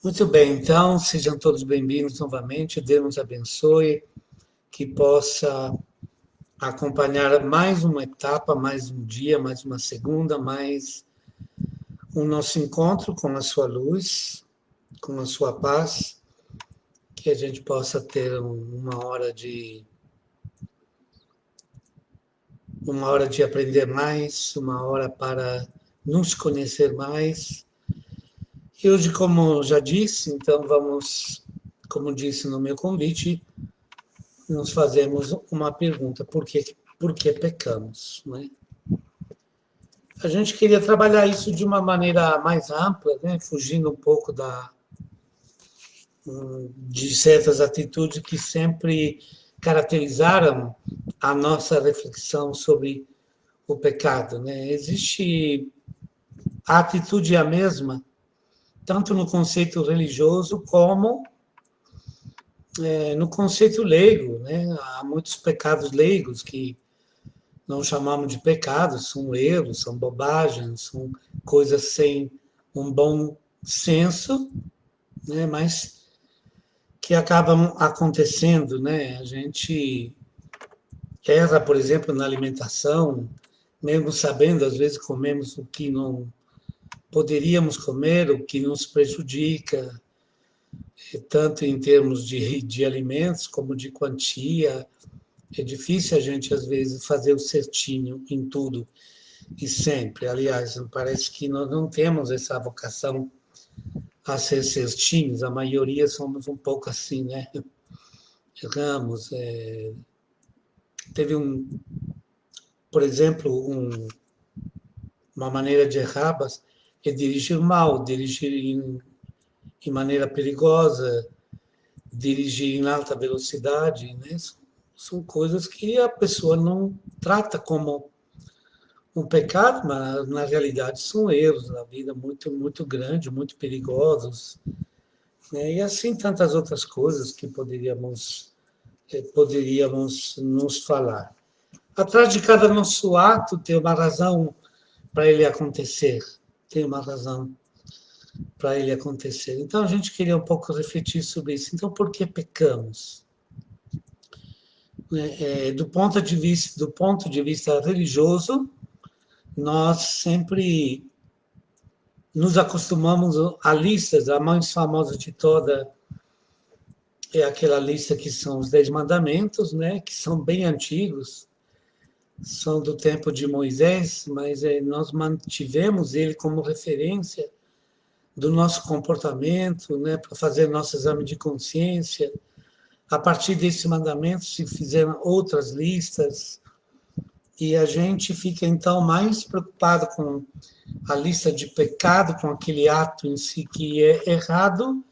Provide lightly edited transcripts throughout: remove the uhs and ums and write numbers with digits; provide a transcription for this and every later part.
Muito bem, então sejam todos bem-vindos novamente. Deus nos abençoe, que possa acompanhar mais uma etapa, mais um dia, mais uma segunda, mais o nosso encontro com a sua luz, com a sua paz, que a gente possa ter uma hora de aprender mais, uma hora para nos conhecer mais. E hoje, como já disse, então vamos, como disse no meu convite, nos fazemos uma pergunta: por que pecamos? Né? A gente queria trabalhar isso de uma maneira mais ampla, né? Fugindo um pouco de certas atitudes que sempre caracterizaram a nossa reflexão sobre o pecado. Né? Existe a atitude é a mesma, tanto no conceito religioso como no conceito leigo. Né? Há muitos pecados leigos que não chamamos de pecados, são erros, são bobagens, são coisas sem um bom senso, né? Mas que acabam acontecendo. Né? A gente erra, por exemplo, na alimentação, mesmo sabendo, às vezes comemos o que não poderíamos comer, o que nos prejudica, tanto em termos de alimentos como de quantia. É difícil a gente, às vezes, fazer o certinho em tudo e sempre. Aliás, parece que nós não temos essa vocação a ser certinhos, a maioria somos um pouco assim, né? Erramos. Teve por exemplo, uma maneira de errar é dirigir mal, dirigir em maneira perigosa, dirigir em alta velocidade, né? São coisas que a pessoa não trata como um pecado, mas na realidade são erros na vida muito, muito grandes, muito perigosos, né? E assim tantas outras coisas que poderíamos nos falar. Atrás de cada nosso ato tem uma razão para ele acontecer, tem uma razão para ele acontecer. Então a gente queria um pouco refletir sobre isso. Então, por que pecamos? Do ponto de vista religioso, nós sempre nos acostumamos a listas. A mais famosa de toda é aquela lista que são os 10 mandamentos, né, que são bem antigos, são do tempo de Moisés, mas nós mantivemos ele como referência do nosso comportamento, né, para fazer nosso exame de consciência. A partir desse mandamento se fizeram outras listas, e a gente fica então mais preocupado com a lista de pecado, com aquele ato em si que é errado,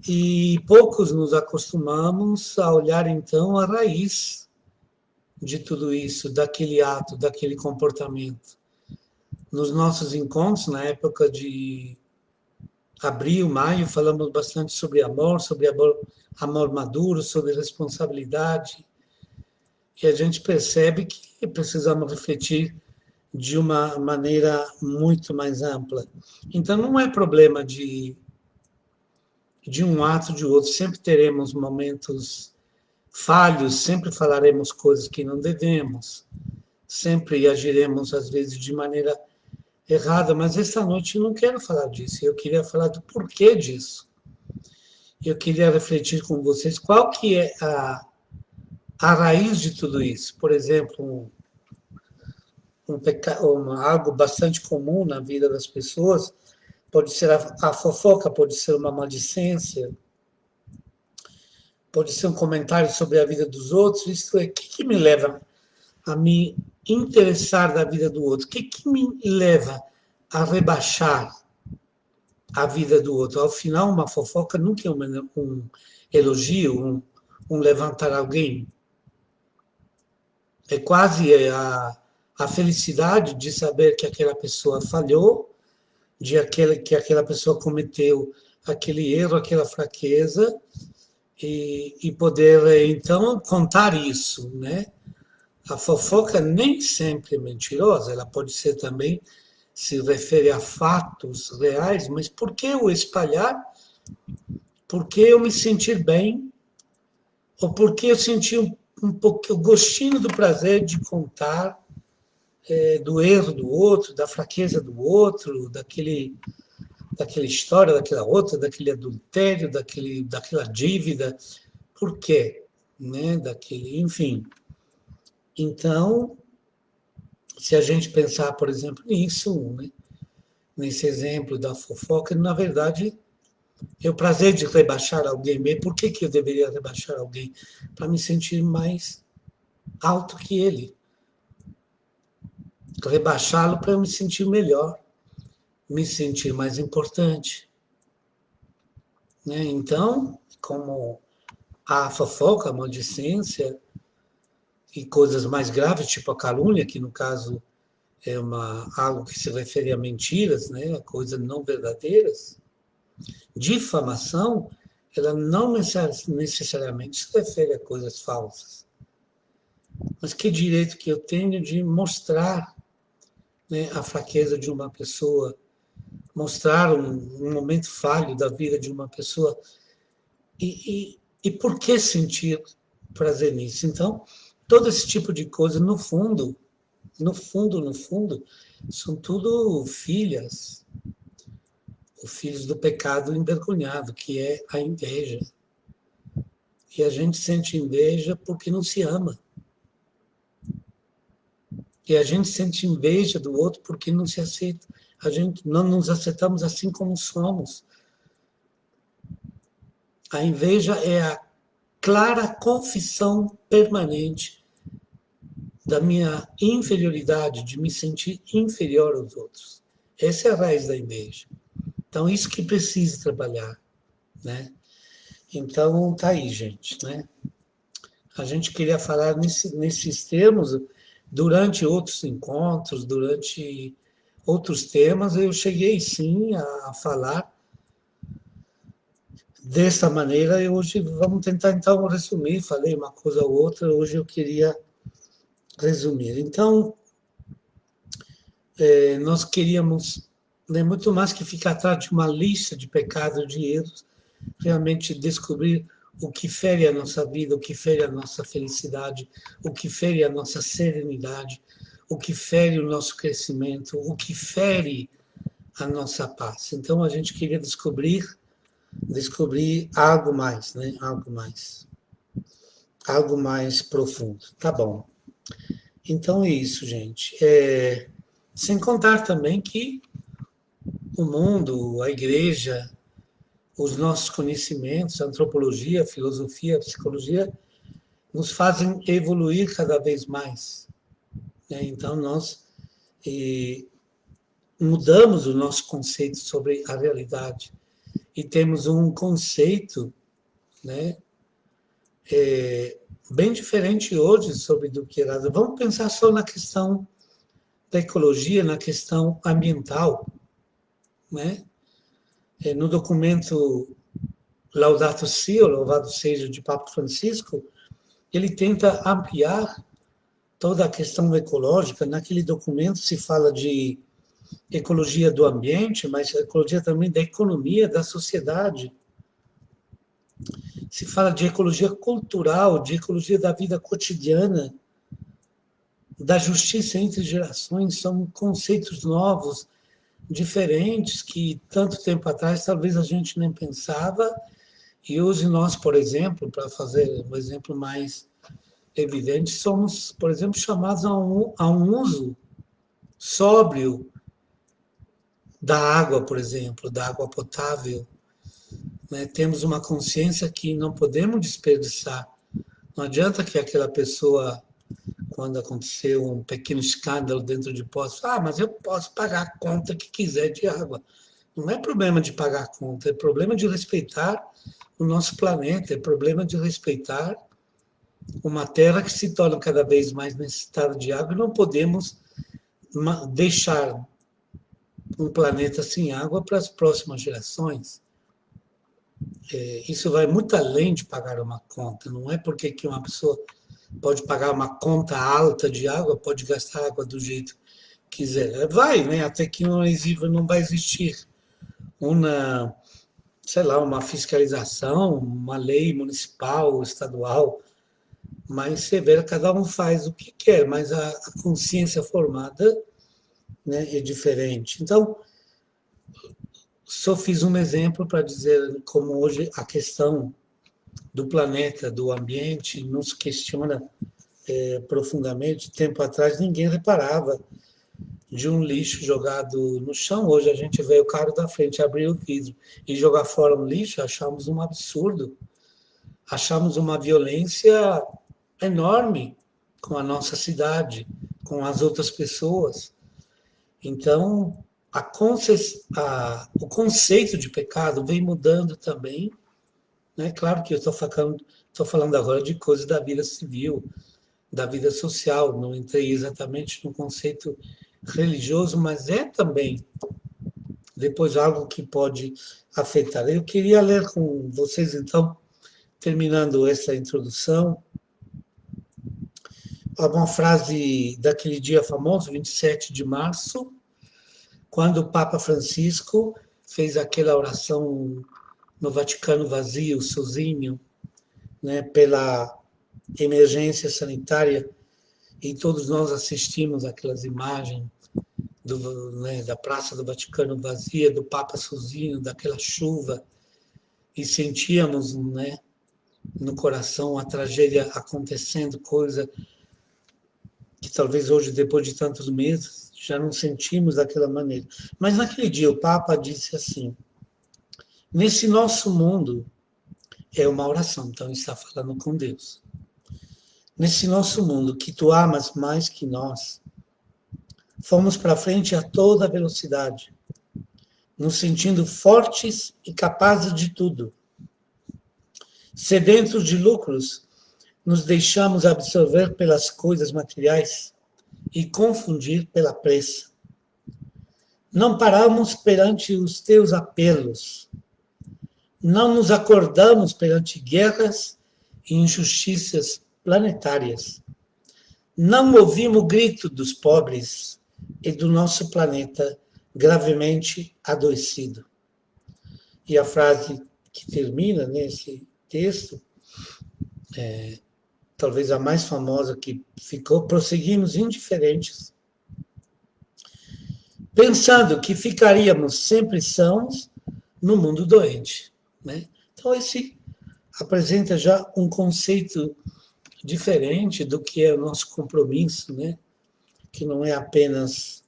e poucos nos acostumamos a olhar então a raiz de tudo isso, daquele ato, daquele comportamento. Nos nossos encontros, na época de abril, maio, falamos bastante sobre amor maduro, sobre responsabilidade, e a gente percebe que precisamos refletir de uma maneira muito mais ampla. Então, não é problema de um ato de outro, sempre teremos momentos falhos, sempre falaremos coisas que não devemos, sempre agiremos, às vezes, de maneira errada, mas esta noite eu não quero falar disso, eu queria falar do porquê disso. Eu queria refletir com vocês qual que é a raiz de tudo isso. Por exemplo, algo bastante comum na vida das pessoas pode ser a fofoca, pode ser uma maledicência, pode ser um comentário sobre a vida dos outros. Isto é, o que me leva a me interessar da vida do outro? O que me leva a rebaixar a vida do outro? Ao final, uma fofoca nunca é um elogio, um levantar alguém. É quase a felicidade de saber que aquela pessoa falhou, que aquela pessoa cometeu aquele erro, aquela fraqueza, e poder, então, contar isso, né? A fofoca nem sempre é mentirosa, ela pode ser também se refere a fatos reais, mas por que o espalhar? Porque eu me sentir bem, ou porque eu senti um pouco o gostinho do prazer de contar do erro do outro, da fraqueza do outro, daquela história, daquela outra, daquele adultério, daquela dívida. Por quê? Né? Enfim. Então, se a gente pensar, por exemplo, nisso, né? Nesse exemplo da fofoca, na verdade, é o prazer de rebaixar alguém. Por que eu deveria rebaixar alguém? Para me sentir mais alto que ele. Rebaixá-lo para eu me sentir melhor, me sentir mais importante. Né? Então, como a fofoca, a maldicência e coisas mais graves, tipo a calúnia, que no caso é algo que se refere a mentiras, né? A coisas não verdadeiras, difamação, ela não necessariamente se refere a coisas falsas. Mas que direito que eu tenho de mostrar, né, a fraqueza de uma pessoa, mostrar um momento falho da vida de uma pessoa e por que sentir prazer nisso? Então, todo esse tipo de coisa, no fundo, são tudo filhos do pecado envergonhado, que é a inveja. E a gente sente inveja porque não se ama. E a gente sente inveja do outro porque não se aceita. A gente não nos aceitamos assim como somos. A inveja é a clara confissão permanente da minha inferioridade, de me sentir inferior aos outros. Essa é a raiz da inveja. Então, isso que precisa trabalhar, né? Então, tá aí, gente, né? A gente queria falar nesses termos durante outros encontros, durante outros temas, eu cheguei, sim, a falar dessa maneira. E hoje vamos tentar, então, resumir. Falei uma coisa ou outra, hoje eu queria resumir. Então, nós queríamos, né, muito mais que ficar atrás de uma lista de pecados, de erros, realmente descobrir o que fere a nossa vida, o que fere a nossa felicidade, o que fere a nossa serenidade, o que fere o nosso crescimento, o que fere a nossa paz. Então a gente queria descobrir algo mais, né? Algo mais profundo. Tá bom. Então é isso, gente. Sem contar também que o mundo, a igreja, os nossos conhecimentos, a antropologia, a filosofia, a psicologia, nos fazem evoluir cada vez mais. Né? Então, nós mudamos o nosso conceito sobre a realidade e temos um conceito, né, bem diferente hoje sobre do que era. Vamos pensar só na questão da ecologia, na questão ambiental. Né? No documento Laudato Si, ou Louvado Seja, de Papa Francisco, ele tenta ampliar toda a questão ecológica. Naquele documento se fala de ecologia do ambiente, mas ecologia também da economia, da sociedade. Se fala de ecologia cultural, de ecologia da vida cotidiana, da justiça entre gerações. São conceitos novos, diferentes, que tanto tempo atrás talvez a gente nem pensava. E hoje nós, por exemplo, para fazer um exemplo mais evidente, somos, por exemplo, chamados a um uso sóbrio da água, por exemplo, da água potável. Né? Temos uma consciência que não podemos desperdiçar. Não adianta que aquela pessoa, quando aconteceu um pequeno escândalo dentro de poços, mas eu posso pagar a conta que quiser de água. Não é problema de pagar a conta, é problema de respeitar o nosso planeta, é problema de respeitar uma terra que se torna cada vez mais necessitada de água e não podemos deixar um planeta sem água para as próximas gerações. Isso vai muito além de pagar uma conta. Não é porque que uma pessoa pode pagar uma conta alta de água, pode gastar água do jeito quiser. Vai, né? Até que não vai existir uma, sei lá, uma fiscalização, uma lei municipal, estadual, mais severa, cada um faz o que quer, mas a consciência formada, né, é diferente. Então, só fiz um exemplo para dizer como hoje a questão do planeta, do ambiente, nos questiona profundamente. Tempo atrás ninguém reparava de um lixo jogado no chão. Hoje a gente vê o carro da frente abrir o vidro e jogar fora um lixo, achamos um absurdo. Achamos uma violência enorme com a nossa cidade, com as outras pessoas. Então, o conceito de pecado vem mudando também. Né? Claro que eu estou falando agora de coisas da vida civil, da vida social, não entrei exatamente no conceito religioso, mas é também depois algo que pode afetar. Eu queria ler com vocês, então, terminando essa introdução, uma frase daquele dia famoso, 27 de março, quando o Papa Francisco fez aquela oração no Vaticano vazio, sozinho, né, pela emergência sanitária, e todos nós assistimos aquelas imagens né, da Praça do Vaticano vazia, do Papa sozinho, daquela chuva, e sentíamos, né, no coração a tragédia acontecendo, coisa que talvez hoje, depois de tantos meses, já não sentimos daquela maneira. Mas naquele dia o Papa disse assim: nesse nosso mundo, é uma oração, então está falando com Deus. Nesse nosso mundo que tu amas mais que nós, fomos para frente a toda velocidade, nos sentindo fortes e capazes de tudo. Sedentos de lucros, nos deixamos absorver pelas coisas materiais e confundir pela pressa. Não paramos perante os teus apelos. Não nos acordamos perante guerras e injustiças planetárias. Não ouvimos o grito dos pobres e do nosso planeta gravemente adoecido. E a frase que termina nesse texto, talvez a mais famosa que ficou: prosseguimos indiferentes, pensando que ficaríamos sempre sãos no mundo doente. Né? Então, esse apresenta já um conceito diferente do que é o nosso compromisso, né? Que não é apenas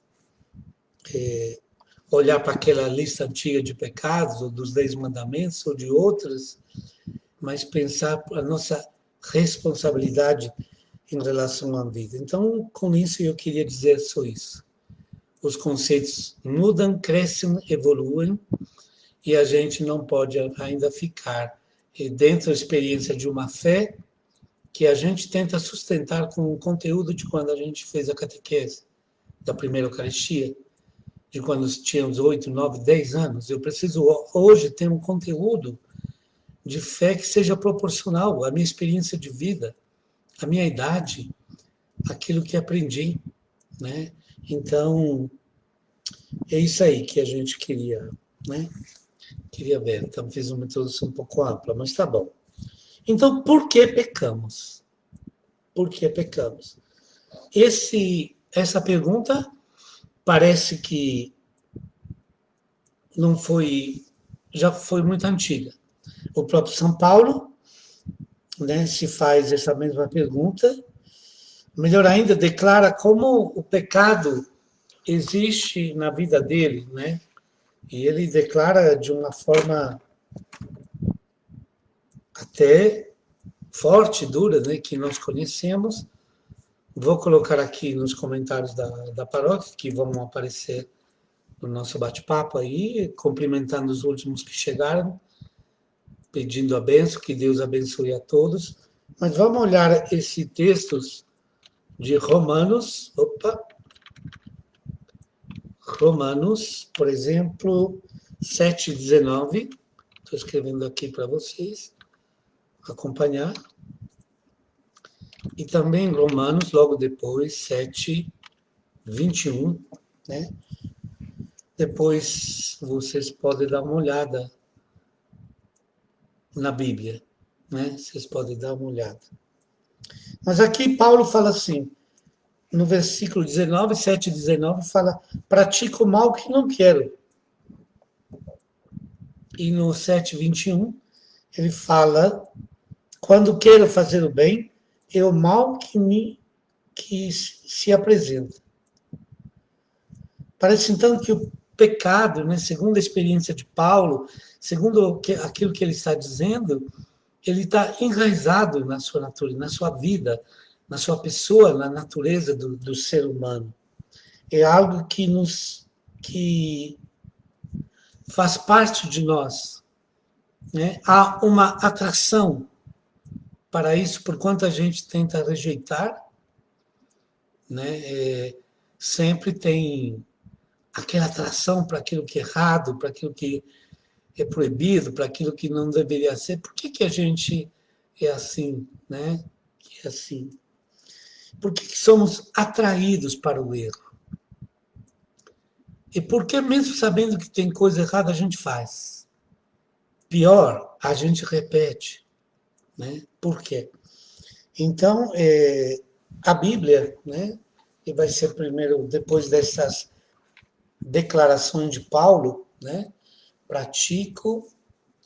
olhar para aquela lista antiga de pecados, ou dos 10 mandamentos, ou de outras, mas pensar a nossa responsabilidade em relação à vida. Então, com isso, eu queria dizer só isso. Os conceitos mudam, crescem, evoluem, e a gente não pode ainda ficar dentro da experiência de uma fé que a gente tenta sustentar com o conteúdo de quando a gente fez a catequese da primeira Eucaristia, de quando tínhamos 8, 9, 10 anos. Eu preciso hoje ter um conteúdo de fé que seja proporcional à minha experiência de vida, à minha idade, aquilo que aprendi, né? Então, é isso aí que a gente queria, né? Queria ver. Então, fiz uma introdução um pouco ampla, mas tá bom. Então, por que pecamos? Por que pecamos? Essa pergunta parece que não foi, já foi muito antiga. O próprio São Paulo, né, se faz essa mesma pergunta. Melhor ainda, declara como o pecado existe na vida dele, né? E ele declara de uma forma até forte, dura, né, que nós conhecemos. Vou colocar aqui nos comentários da paróquia, que vão aparecer no nosso bate-papo aí, cumprimentando os últimos que chegaram, pedindo a bênção, que Deus abençoe a todos. Mas vamos olhar esse texto de Romanos, por exemplo, 7:19, estou escrevendo aqui para vocês acompanhar, e também Romanos, logo depois, 7, 21, né? Depois vocês podem dar uma olhada na Bíblia, né? Vocês podem dar uma olhada. Mas aqui Paulo fala assim, no versículo 19, 7 e 19, fala, pratico o mal que não quero. E no 7, 21, ele fala, quando quero fazer o bem, é o mal que se apresenta. Parece então que o pecado, né, segundo a experiência de Paulo, segundo aquilo que ele está dizendo, ele está enraizado na sua natureza, na sua vida, na sua pessoa, na natureza do ser humano. É algo que faz parte de nós, né? Há uma atração para isso, por quanto a gente tenta rejeitar, né? Sempre tem aquela atração para aquilo que é errado, para aquilo que é proibido, para aquilo que não deveria ser. Por que a gente é assim, né? É assim. Por que somos atraídos para o erro? E por que, mesmo sabendo que tem coisa errada, a gente faz? Pior, a gente repete, né? Por quê? Então, a Bíblia, né? E vai ser primeiro, depois dessas declarações de Paulo, né? Pratico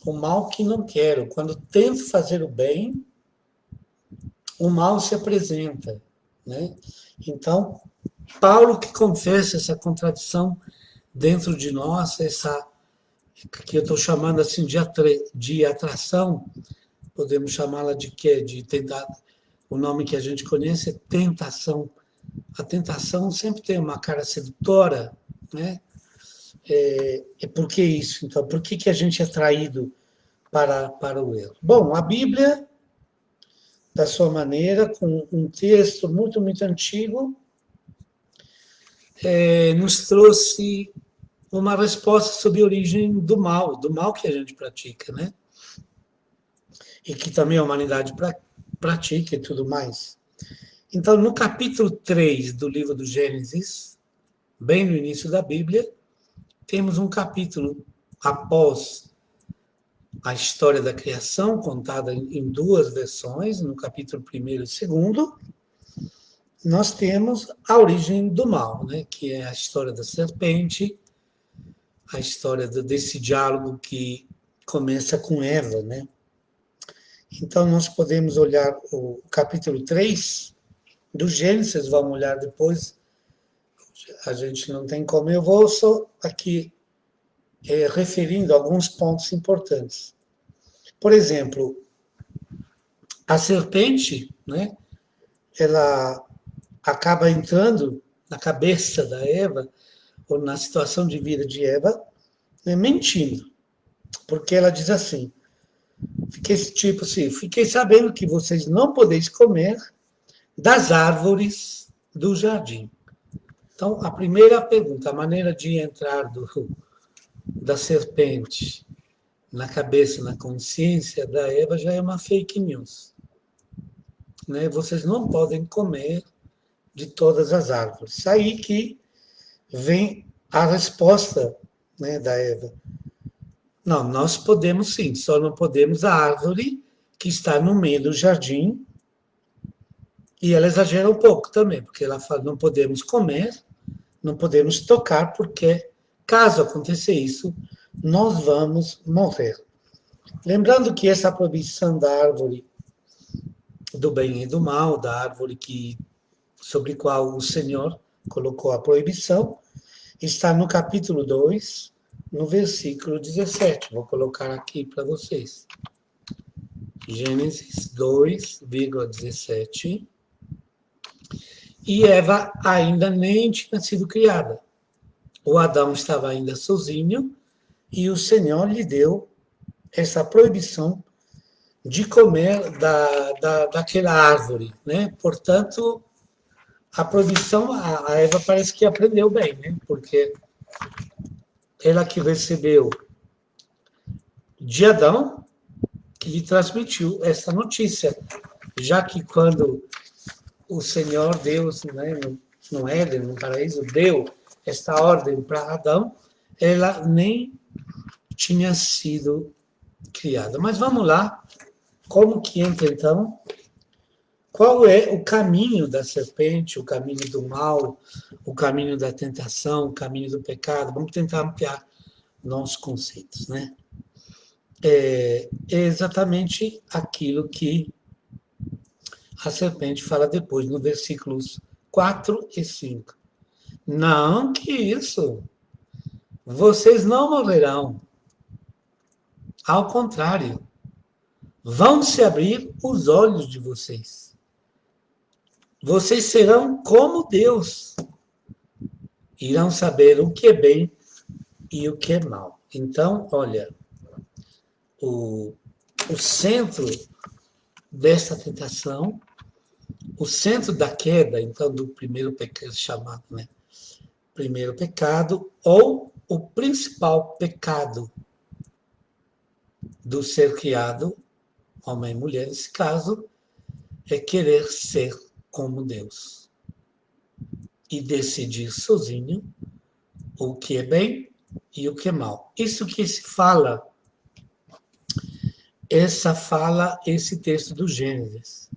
o mal que não quero. Quando tento fazer o bem, o mal se apresenta, né? Então, Paulo que confessa essa contradição dentro de nós, essa que eu estou chamando assim de atração, podemos chamá-la de quê? De tentar, o nome que a gente conhece é tentação. A tentação sempre tem uma cara sedutora, né? Por que isso? Então, por que a gente é atraído para o erro? Bom, a Bíblia, da sua maneira, com um texto muito, muito antigo, nos trouxe uma resposta sobre a origem do mal que a gente pratica, né? E que também a humanidade pratica e tudo mais. Então, no capítulo 3 do livro do Gênesis, bem no início da Bíblia, temos um capítulo após a história da criação, contada em duas versões, no capítulo 1º e 2º, nós temos a origem do mal, né? Que é a história da serpente, a história desse diálogo que começa com Eva, né? Então, nós podemos olhar o capítulo 3 do Gênesis, vamos olhar depois, a gente não tem como, eu vou só aqui referindo alguns pontos importantes. Por exemplo, a serpente, né, ela acaba entrando na cabeça da Eva, ou na situação de vida de Eva, né, mentindo, porque ela diz assim, fiquei sabendo que vocês não podeis comer das árvores do jardim. Então, a primeira pergunta, a maneira de entrar da serpente na cabeça, na consciência da Eva, já é uma fake news. Né? Vocês não podem comer de todas as árvores. Aí que vem a resposta, né, da Eva. Não, nós podemos sim, só não podemos a árvore que está no meio do jardim. E ela exagera um pouco também, porque ela fala, não podemos comer, não podemos tocar, porque caso aconteça isso, nós vamos morrer. Lembrando que essa proibição da árvore do bem e do mal, da árvore sobre a qual o Senhor colocou a proibição, está no capítulo 2, no versículo 17. Vou colocar aqui para vocês. Gênesis 2,17. E Eva ainda nem tinha sido criada. O Adão estava ainda sozinho e o Senhor lhe deu essa proibição de comer daquela árvore, né? Portanto, a proibição, a Eva parece que aprendeu bem, né? Porque ela que recebeu de Adão, que lhe transmitiu essa notícia, já que quando o Senhor Deus, né, no Éden, no paraíso, deu esta ordem para Adão, ela nem tinha sido criada. Mas vamos lá, como que entra então? Qual é o caminho da serpente, o caminho do mal, o caminho da tentação, o caminho do pecado? Vamos tentar ampliar nossos conceitos, né? É exatamente aquilo que a serpente fala depois, no versículos 4 e 5. Não que isso, vocês não morrerão. Ao contrário, vão se abrir os olhos de vocês. Vocês serão como Deus. Irão saber o que é bem e o que é mal. Então, olha, o centro dessa tentação, o centro da queda, então, do primeiro pecado chamado, né? Primeiro pecado, ou o principal pecado do ser criado, homem e mulher, nesse caso, é querer ser como Deus e decidir sozinho o que é bem e o que é mal. Isso que se fala, esse texto do Gênesis.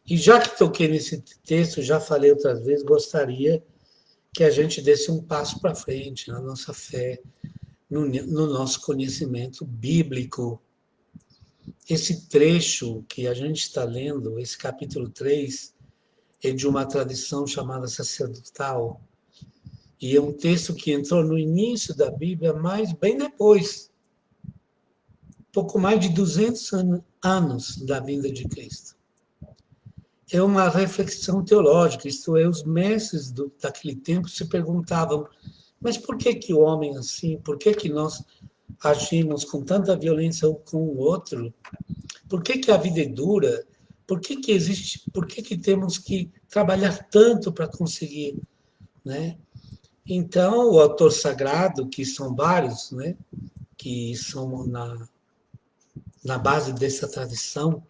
E já que toquei nesse texto, já falei outras vezes, gostaria que a gente desse um passo para frente na nossa fé, no nosso conhecimento bíblico. Esse trecho que a gente está lendo, esse capítulo 3, é de uma tradição chamada sacerdotal. E é um texto que entrou no início da Bíblia, mas bem depois, pouco mais de 200 anos da vinda de Cristo. É uma reflexão teológica, isto é, os mestres daquele tempo se perguntavam, mas por que o homem é assim? Por que nós agimos com tanta violência um com o outro? Por que a vida é dura? Por que existe? Por que temos que trabalhar tanto para conseguir, né? Então, o autor sagrado, que são vários, né, que são na base dessa tradição,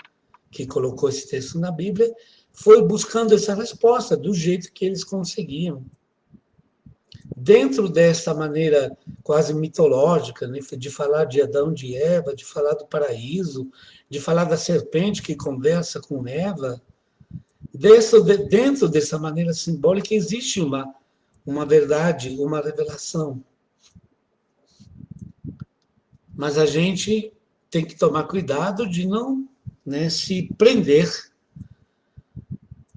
que colocou esse texto na Bíblia, foi buscando essa resposta do jeito que eles conseguiam. Dentro dessa maneira quase mitológica, né, de falar de Adão e de Eva, de falar do paraíso, de falar da serpente que conversa com Eva, dentro dessa maneira simbólica existe uma verdade, uma revelação. Mas a gente tem que tomar cuidado de não, né, se prender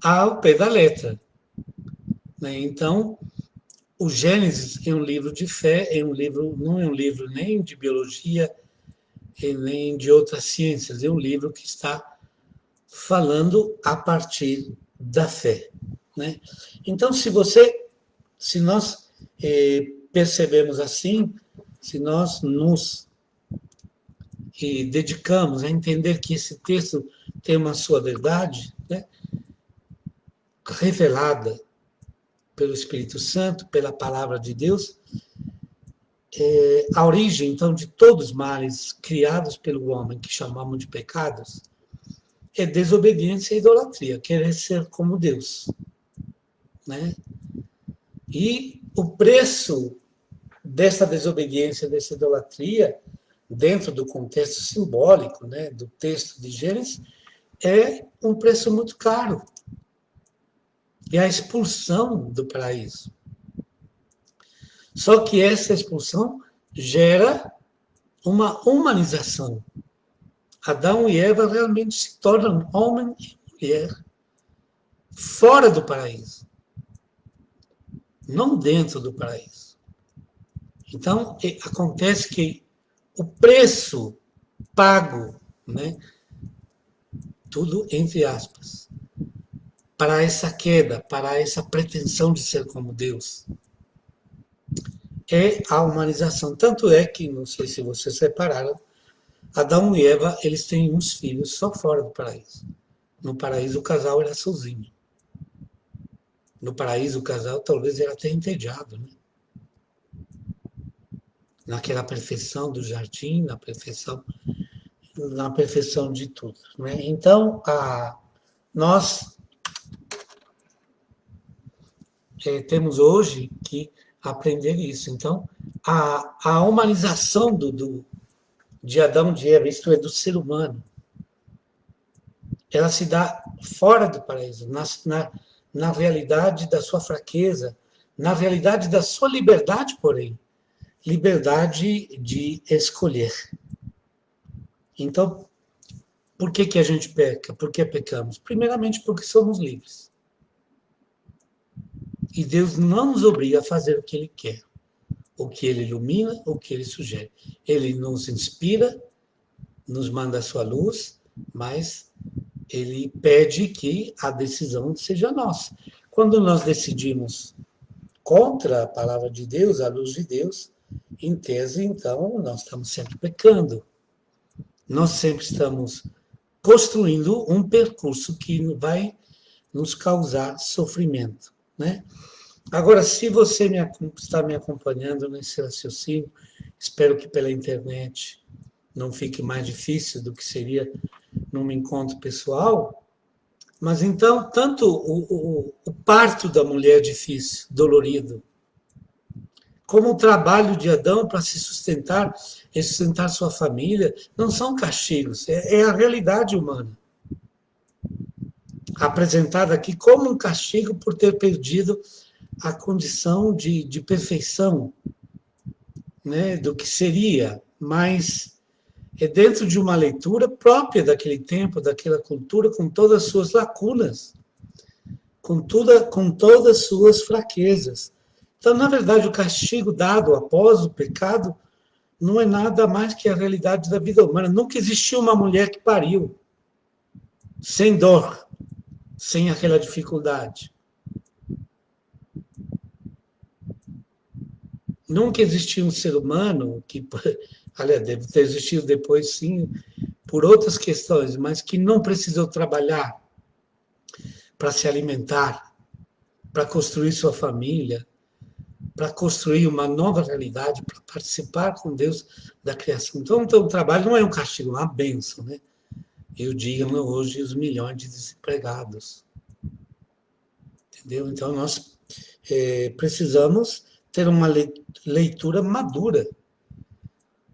ao pé da letra. Né? Então, o Gênesis é um livro de fé, não é um livro nem de biologia, nem de outras ciências, é um livro que está falando a partir da fé. Né? Então, se nós percebemos assim, se nós nos dedicamos a entender que esse texto tem uma sua verdade, né, revelada pelo Espírito Santo, pela palavra de Deus, a origem, então, de todos os males criados pelo homem, que chamamos de pecados, é desobediência e idolatria, querer ser como Deus. Né? E o preço dessa desobediência, dessa idolatria, dentro do contexto simbólico, né, do texto de Gênesis, é um preço muito caro. É a expulsão do paraíso. Só que essa expulsão gera uma humanização. Adão e Eva realmente se tornam homem e mulher fora do paraíso, não dentro do paraíso. Então, acontece que o preço pago, né, tudo entre aspas, para essa queda, para essa pretensão de ser como Deus, é a humanização. Tanto é que, não sei se vocês repararam, Adão e Eva, eles têm uns filhos só fora do paraíso. No paraíso, o casal era sozinho. No paraíso, o casal talvez era até entediado, né? Naquela perfeição do jardim, na perfeição de tudo. Né? Então, nós temos hoje que aprender isso. Então, a humanização de Adão e de Eva, isto é, do ser humano, ela se dá fora do paraíso, na realidade da sua fraqueza, na realidade da sua liberdade, porém, liberdade de escolher. Então, por que a gente peca? Por que pecamos? Primeiramente, porque somos livres. E Deus não nos obriga a fazer o que Ele quer, o que Ele ilumina, o que Ele sugere. Ele nos inspira, nos manda a sua luz, mas Ele pede que a decisão seja nossa. Quando nós decidimos contra a palavra de Deus, a luz de Deus, em tese, então, nós estamos sempre pecando. Nós sempre estamos construindo um percurso que vai nos causar sofrimento, né? Agora, se você está me acompanhando nesse raciocínio, espero que pela internet não fique mais difícil do que seria num encontro pessoal, mas então, tanto o parto da mulher difícil, dolorido, como o trabalho de Adão para se sustentar e sustentar sua família, não são castigos, é a realidade humana. Apresentada aqui como um castigo por ter perdido a condição de perfeição, né, do que seria, mas é dentro de uma leitura própria daquele tempo, daquela cultura, com todas as suas lacunas, com todas as suas fraquezas. Então, na verdade, o castigo dado após o pecado não é nada mais que a realidade da vida humana. Nunca existiu uma mulher que pariu sem dor, sem aquela dificuldade. Nunca existiu um ser humano que, aliás, deve ter existido depois, sim, por outras questões, mas que não precisou trabalhar para se alimentar, para construir sua família, para construir uma nova realidade, para participar com Deus da criação. Então, o trabalho não é um castigo, é uma bênção, né? Eu digo hoje os milhões de desempregados. Entendeu? Então, nós precisamos ter uma leitura madura,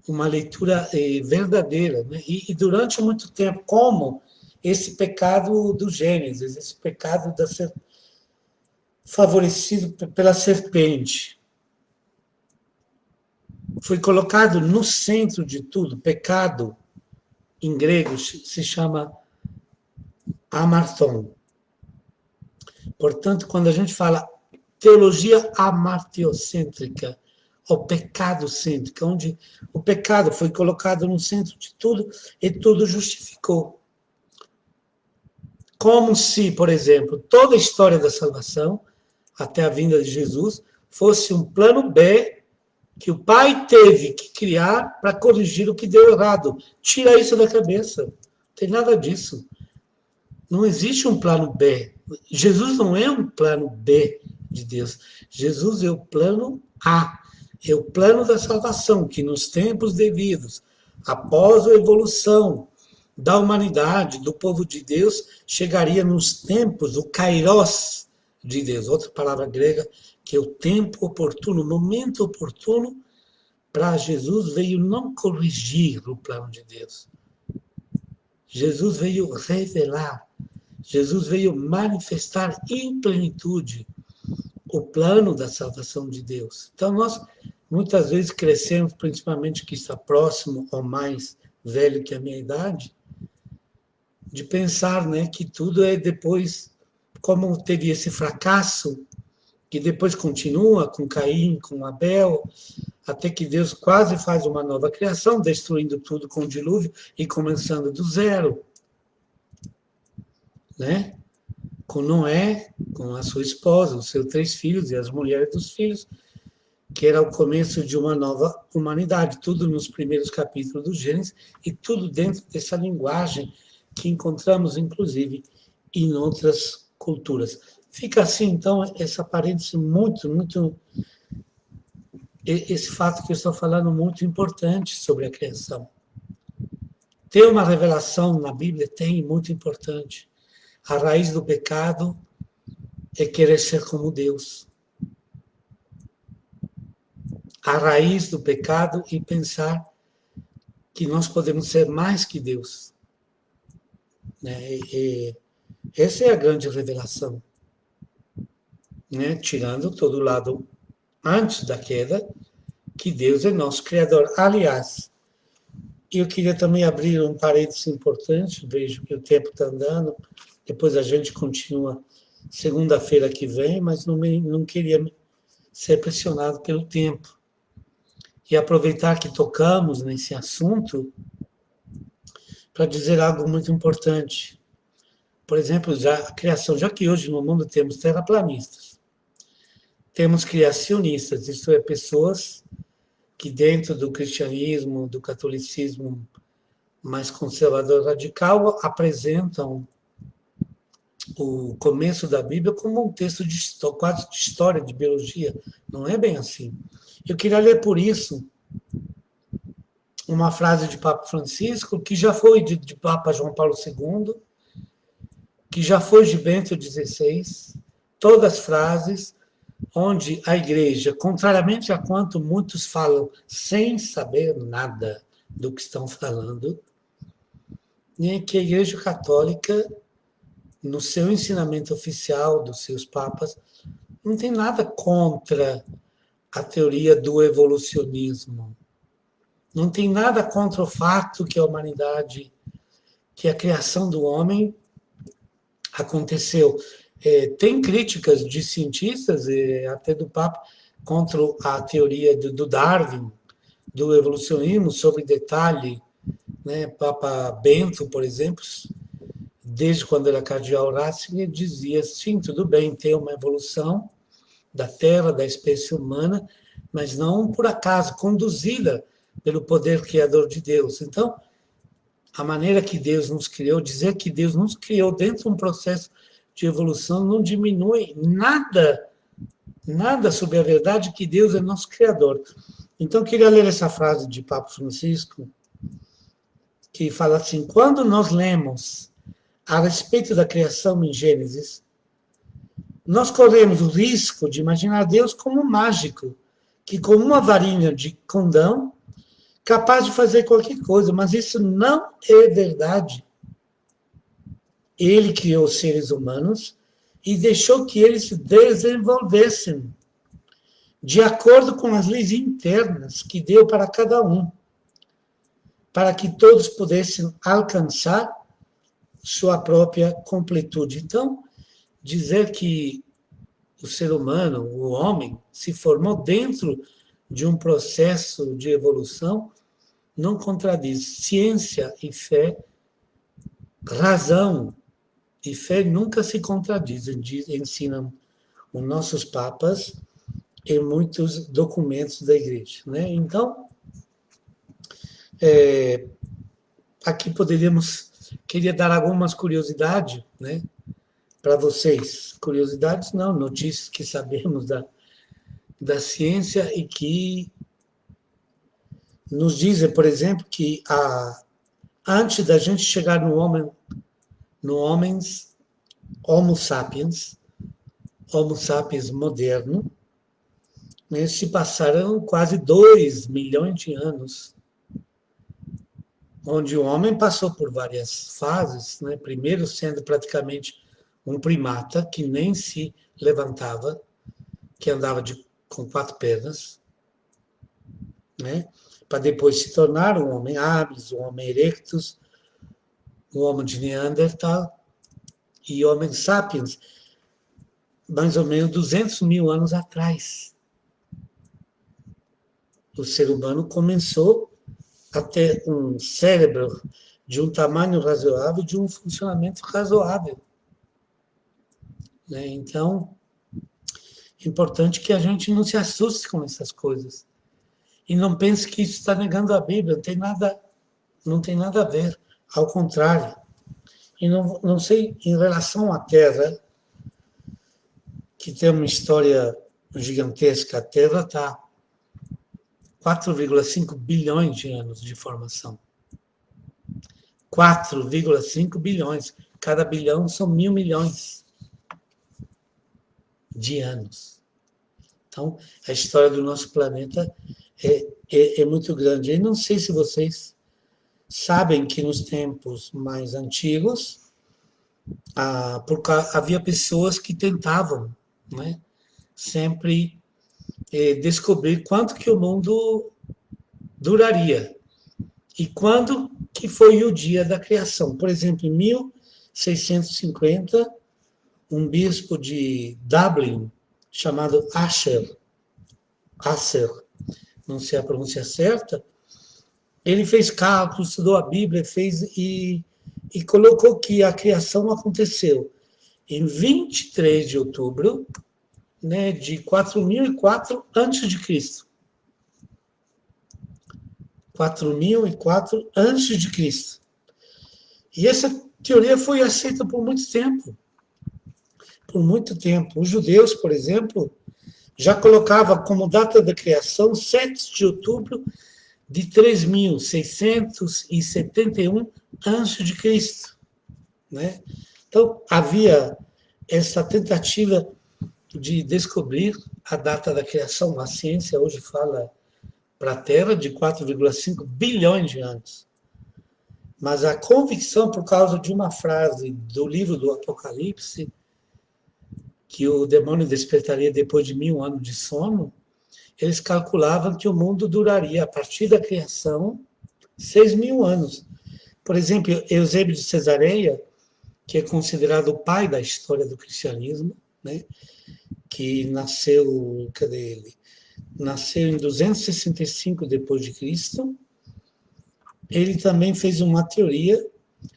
uma leitura verdadeira, né? E durante muito tempo, como esse pecado do Gênesis, esse pecado favorecido pela serpente, foi colocado no centro de tudo. Pecado, em grego, se chama amarton. Portanto, quando a gente fala teologia amartiocêntrica, ou pecado-cêntrica, onde o pecado foi colocado no centro de tudo e tudo justificou. Como se, por exemplo, toda a história da salvação, até a vinda de Jesus, fosse um plano B que o pai teve que criar para corrigir o que deu errado. Tira isso da cabeça. Não tem nada disso. Não existe um plano B. Jesus não é um plano B de Deus. Jesus é o plano A. É o plano da salvação, que nos tempos devidos, após a evolução da humanidade, do povo de Deus, chegaria nos tempos, o kairos de Deus, outra palavra grega, que é o tempo oportuno, o momento oportuno. Para Jesus veio não corrigir o plano de Deus. Jesus veio revelar, Jesus veio manifestar em plenitude o plano da salvação de Deus. Então, nós muitas vezes crescemos, principalmente que está próximo ou mais velho que a minha idade, de pensar, né, que tudo é depois, como teve esse fracasso, que depois continua com Caim, com Abel, até que Deus quase faz uma nova criação, destruindo tudo com o dilúvio e começando do zero, né? Com Noé, com a sua esposa, os seus 3 filhos e as mulheres dos filhos, que era o começo de uma nova humanidade, tudo nos primeiros capítulos do Gênesis e tudo dentro dessa linguagem que encontramos, inclusive, em outras culturas. Fica assim, então, essa parêntese muito, esse fato que eu estou falando muito importante sobre a criação. Ter uma revelação na Bíblia tem, muito importante. A raiz do pecado é querer ser como Deus. a raiz do pecado e pensar que nós podemos ser mais que Deus. Né? E essa é a grande revelação. Né? Tirando todo o lado antes da queda, que Deus é nosso Criador. Aliás, eu queria também abrir um parênteses importante, vejo que o tempo está andando, depois a gente continua segunda-feira que vem, mas não queria ser pressionado pelo tempo. E aproveitar que tocamos nesse assunto para dizer algo muito importante. Por exemplo, já a criação, já que hoje no mundo temos terraplanistas, temos criacionistas, isto é, pessoas que dentro do cristianismo, do catolicismo mais conservador radical, apresentam o começo da Bíblia como um texto de quase de história, de biologia. Não é bem assim. Eu queria ler por isso uma frase de Papa Francisco, que já foi de Papa João Paulo II, que já foi de Bento XVI, todas as frases onde a igreja, contrariamente a quanto muitos falam sem saber nada do que estão falando, né, que a Igreja Católica, no seu ensinamento oficial dos seus papas, não tem nada contra a teoria do evolucionismo. Não tem nada contra o fato que a humanidade, que a criação do homem aconteceu. Tem críticas de cientistas, até do Papa, contra a teoria do Darwin, do evolucionismo, sobre detalhe. Né? Papa Bento, por exemplo, desde quando era cardeal Ratzinger, dizia, sim, tudo bem, tem uma evolução da Terra, da espécie humana, mas não por acaso, conduzida pelo poder criador de Deus. Então, a maneira que Deus nos criou, dizer que Deus nos criou dentro de um processo de evolução não diminui nada sobre a verdade que Deus é nosso Criador. Então, eu queria ler essa frase de Papa Francisco, que fala assim, quando nós lemos a respeito da criação em Gênesis, nós corremos o risco de imaginar Deus como um mágico, que com uma varinha de condão, capaz de fazer qualquer coisa, mas isso não é verdade. Ele criou os seres humanos e deixou que eles se desenvolvessem de acordo com as leis internas que deu para cada um, para que todos pudessem alcançar sua própria completude. Então, dizer que o ser humano, o homem, se formou dentro de um processo de evolução não contradiz. Ciência e fé, razão e fé nunca se contradizem, ensinam os nossos papas em muitos documentos da igreja. Né? Então, aqui queria dar algumas curiosidades, né, para vocês. Curiosidades não, notícias que sabemos da ciência e que nos dizem, por exemplo, que antes da gente chegar no Homo sapiens moderno, né, se passaram quase 2 milhões de anos, onde o homem passou por várias fases, né, primeiro sendo praticamente um primata que nem se levantava, que andava com 4 pernas, né, para depois se tornar um homem habilis, um homem erectus, um homem de Neandertal e homem sapiens, mais ou menos 200 mil anos atrás. O ser humano começou a ter um cérebro de um tamanho razoável, de um funcionamento razoável. Né? Então, é importante que a gente não se assuste com essas coisas. E não pense que isso está negando a Bíblia, não tem nada a ver. Ao contrário. E não sei, em relação à Terra, que tem uma história gigantesca, a Terra está 4,5 bilhões de anos de formação. 4,5 bilhões. Cada bilhão são 1.000 milhões de anos. Então, a história do nosso planeta é muito grande. Eu não sei se vocês sabem que nos tempos mais antigos, havia pessoas que tentavam, né, sempre descobrir quanto que o mundo duraria e quando que foi o dia da criação. Por exemplo, em 1650, um bispo de Dublin, chamado Asser, não sei a pronúncia certa, ele fez cálculos, estudou a Bíblia, e colocou que a criação aconteceu em 23 de outubro, né, de 4004 a.C. 4004 a.C. E essa teoria foi aceita por muito tempo. Por muito tempo. Os judeus, por exemplo, já colocavam como data da criação 7 de outubro de 3671 a.C., né? Então, havia essa tentativa de descobrir a data da criação. A ciência hoje fala para a Terra de 4,5 bilhões de anos. Mas a convicção, por causa de uma frase do livro do Apocalipse, que o demônio despertaria depois de 1000 anos de sono, eles calculavam que o mundo duraria, a partir da criação, 6.000 anos. Por exemplo, Eusébio de Cesareia, que é considerado o pai da história do cristianismo, né, que nasceu, cadê ele? Nasceu em 265 depois de Cristo. Ele também fez uma teoria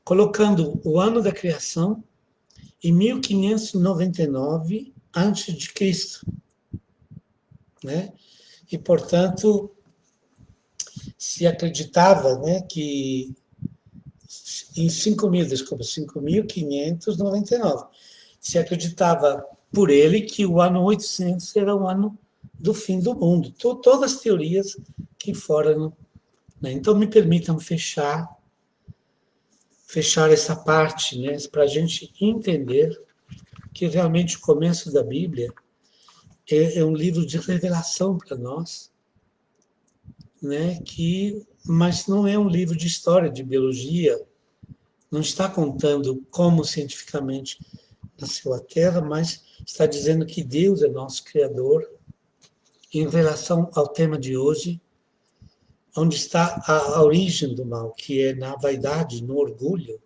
colocando o ano da criação em 1599 a.C., né? E, portanto, se acreditava, né, que em 5.599, se acreditava por ele que o ano 800 era o ano do fim do mundo. Todas as teorias que foram, né? Então, me permitam fechar essa parte, né, para a gente entender que realmente o começo da Bíblia é um livro de revelação para nós, né, mas não é um livro de história, de biologia, não está contando como cientificamente nasceu a Terra, mas está dizendo que Deus é nosso Criador. Em relação ao tema de hoje, onde está a origem do mal, que é na vaidade, no orgulho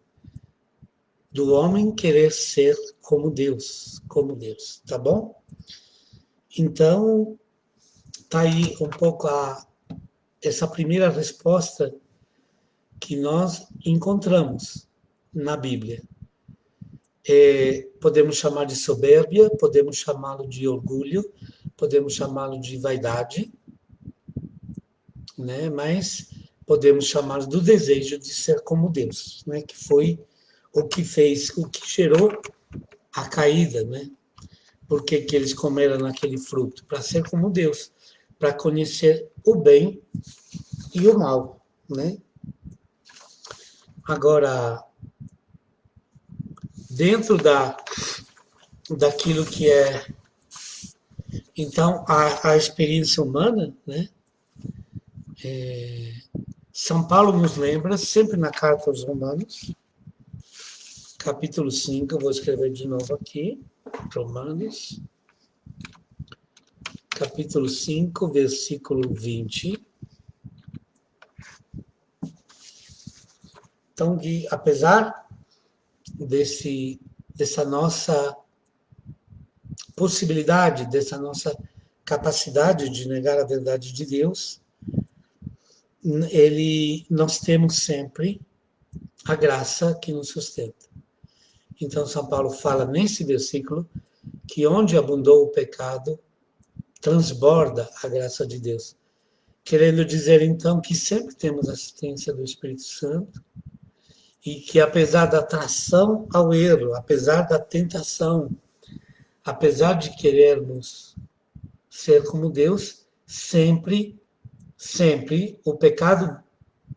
do homem querer ser como Deus, tá bom? Então, tá aí um pouco essa primeira resposta que nós encontramos na Bíblia. Podemos chamar de soberbia, podemos chamá-lo de orgulho, podemos chamá-lo de vaidade, né? Mas podemos chamá-lo do desejo de ser como Deus, né? Que foi o que gerou a caída, né? Por que eles comeram aquele fruto? Para ser como Deus, para conhecer o bem e o mal, né? Agora, dentro daquilo que é, então, a experiência humana, né? São Paulo nos lembra, sempre na carta aos Romanos, capítulo 5, eu vou escrever de novo aqui, Romanos, capítulo 5, versículo 20. Então, que apesar dessa nossa possibilidade, dessa nossa capacidade de negar a verdade de Deus, nós temos sempre a graça que nos sustenta. Então, São Paulo fala nesse versículo que onde abundou o pecado, transborda a graça de Deus. Querendo dizer, então, que sempre temos assistência do Espírito Santo e que, apesar da atração ao erro, apesar da tentação, apesar de querermos ser como Deus, sempre o pecado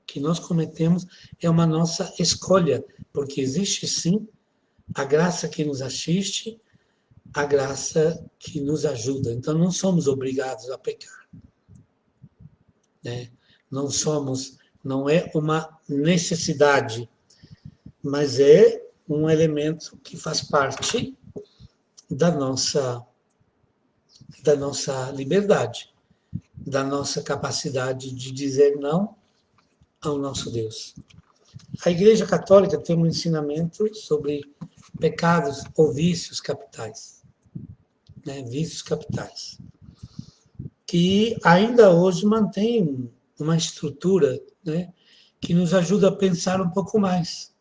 que nós cometemos é uma nossa escolha, porque existe sim a graça que nos assiste, a graça que nos ajuda. Então, não somos obrigados a pecar, né? Não é uma necessidade, mas é um elemento que faz parte da nossa liberdade, da nossa capacidade de dizer não ao nosso Deus. A Igreja Católica tem um ensinamento sobre pecados ou vícios capitais, né? Vícios capitais, que ainda hoje mantém uma estrutura, né, que nos ajuda a pensar um pouco mais,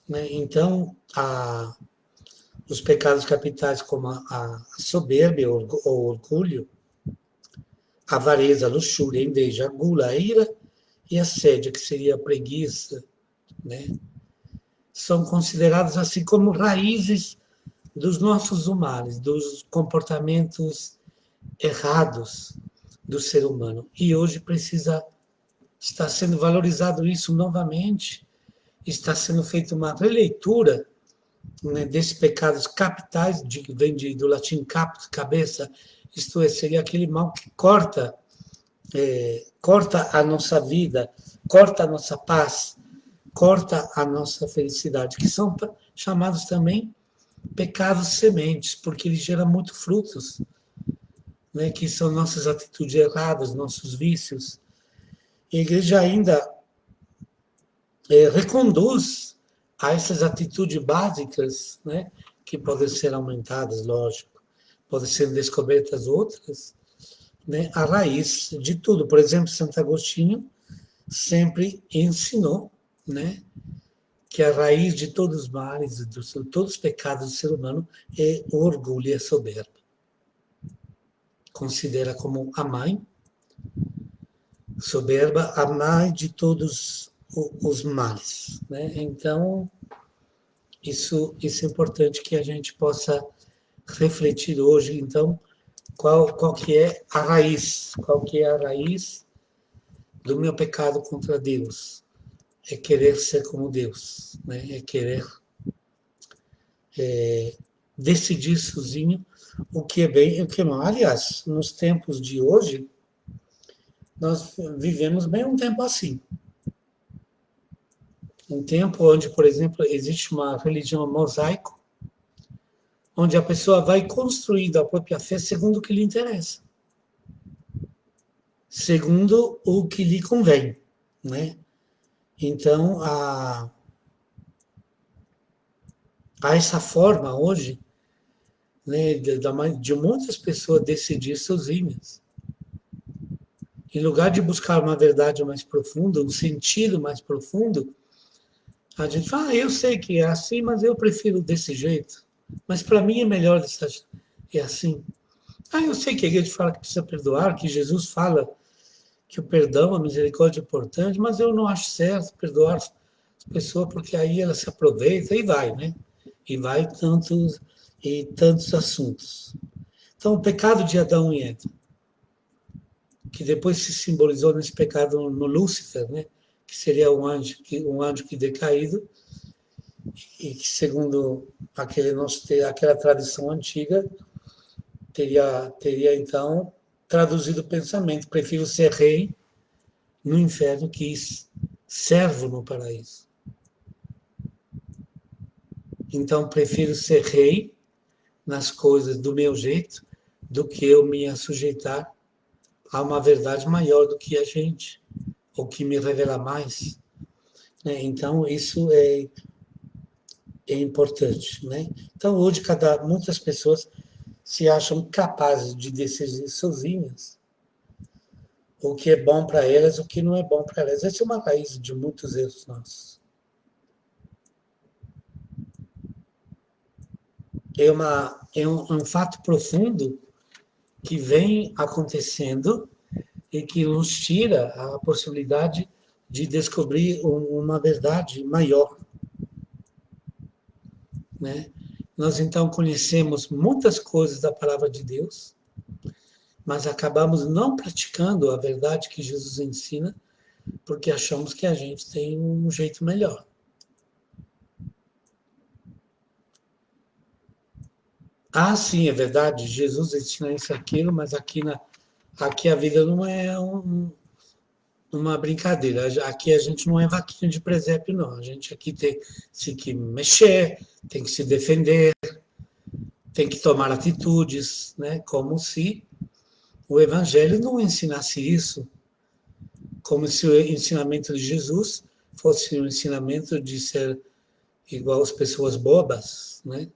né? Então, os pecados capitais como a soberba ou orgulho, a avareza, a luxúria, a inveja, a gula, a ira e a sede, que seria a preguiça, né, são considerados assim como raízes dos nossos males, dos comportamentos errados do ser humano. E hoje está sendo valorizado isso novamente, está sendo feita uma releitura, né, desses pecados capitais, que vem do latim caput, cabeça, isto é, seria aquele mal que corta a nossa vida, corta a nossa paz, corta a nossa felicidade, que são chamados também pecados sementes, porque ele gera muito frutos, né, que são nossas atitudes erradas, nossos vícios. E a igreja ainda reconduz a essas atitudes básicas, né, que podem ser aumentadas, lógico, podem ser descobertas outras, né, a raiz de tudo. Por exemplo, Santo Agostinho sempre ensinou, né, que a raiz de todos os males, de todos os pecados do ser humano é o orgulho e a soberba. Considera como a mãe, soberba, a mãe de todos os males, né? Então, isso é importante que a gente possa refletir hoje, então, qual que é a raiz, qual que é a raiz do meu pecado contra Deus? É querer ser como Deus, né? É querer decidir sozinho o que é bem e o que é mal. Aliás, nos tempos de hoje, nós vivemos bem um tempo assim. Um tempo onde, por exemplo, existe uma religião mosaico, onde a pessoa vai construindo a própria fé segundo o que lhe interessa, segundo o que lhe convém, né? Então, há essa forma hoje, né, de muitas pessoas decidir sozinhas. Em lugar de buscar uma verdade mais profunda, um sentido mais profundo, a gente fala, eu sei que é assim, mas eu prefiro desse jeito. Mas para mim é melhor é assim. Eu sei que a igreja fala que precisa perdoar, que Jesus fala que o perdão, a misericórdia é importante, mas eu não acho certo perdoar as pessoas, porque aí ela se aproveita e vai, né? E vai tantos assuntos. Então, o pecado de Adão e Eva, que depois se simbolizou nesse pecado no Lúcifer, né? Que seria um anjo que decaído, e que, segundo aquela tradição antiga, teria então traduzido o pensamento: prefiro ser rei no inferno que servo no paraíso. Então, prefiro ser rei nas coisas do meu jeito do que eu me sujeitar a uma verdade maior do que a gente, ou que me revela mais. Né? Então, isso é importante. Né? Então, hoje, muitas pessoas se acham capazes de decidir sozinhas o que é bom para elas, o que não é bom para elas. Essa é uma raiz de muitos erros nossos. É um fato profundo que vem acontecendo e que nos tira a possibilidade de descobrir uma verdade maior, né? Nós então conhecemos muitas coisas da palavra de Deus, mas acabamos não praticando a verdade que Jesus ensina, porque achamos que a gente tem um jeito melhor. Ah, sim, é verdade, Jesus ensina isso e aquilo, mas aqui a vida não é uma brincadeira. Aqui a gente não é vaquinha de presépio, não. A gente aqui tem que mexer, tem que se defender, tem que tomar atitudes, né? Como se o Evangelho não ensinasse isso, como se o ensinamento de Jesus fosse um ensinamento de ser igual às pessoas bobas, né?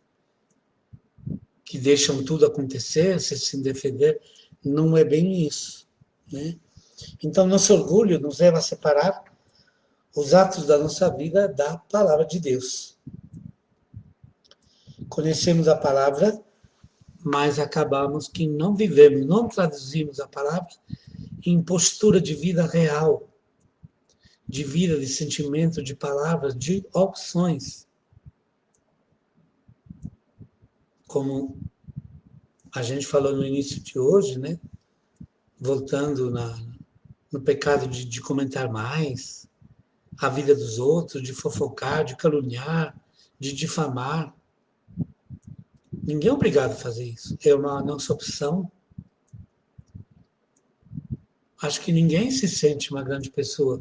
Que deixam tudo acontecer, se defender. Não é bem isso, né? Então, nosso orgulho nos leva a separar os atos da nossa vida da palavra de Deus. Conhecemos a palavra, mas acabamos que não vivemos, não traduzimos a palavra em postura de vida real, de vida, de sentimento, de palavras, de opções. Como a gente falou no início de hoje, né? Voltando no pecado de comentar mais, a vida dos outros, de fofocar, de caluniar, de difamar. Ninguém é obrigado a fazer isso. É uma nossa opção. Acho que ninguém se sente uma grande pessoa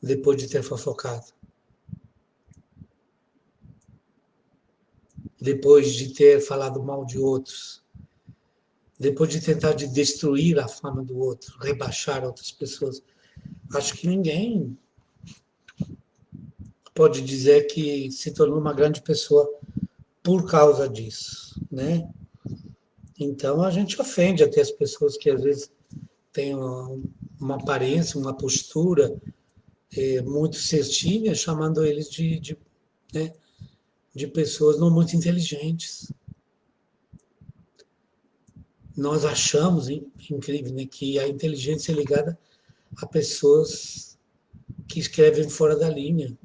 depois de ter fofocado. Depois de ter falado mal de outros. Depois de tentar de destruir a fama do outro, rebaixar outras pessoas. Acho que ninguém pode dizer que se tornou uma grande pessoa por causa disso, né? Então a gente ofende até as pessoas que às vezes têm uma aparência, uma postura muito certinha, chamando eles né, de pessoas não muito inteligentes. Nós achamos, incrível, né, que a inteligência é ligada a pessoas que escrevem fora da linha.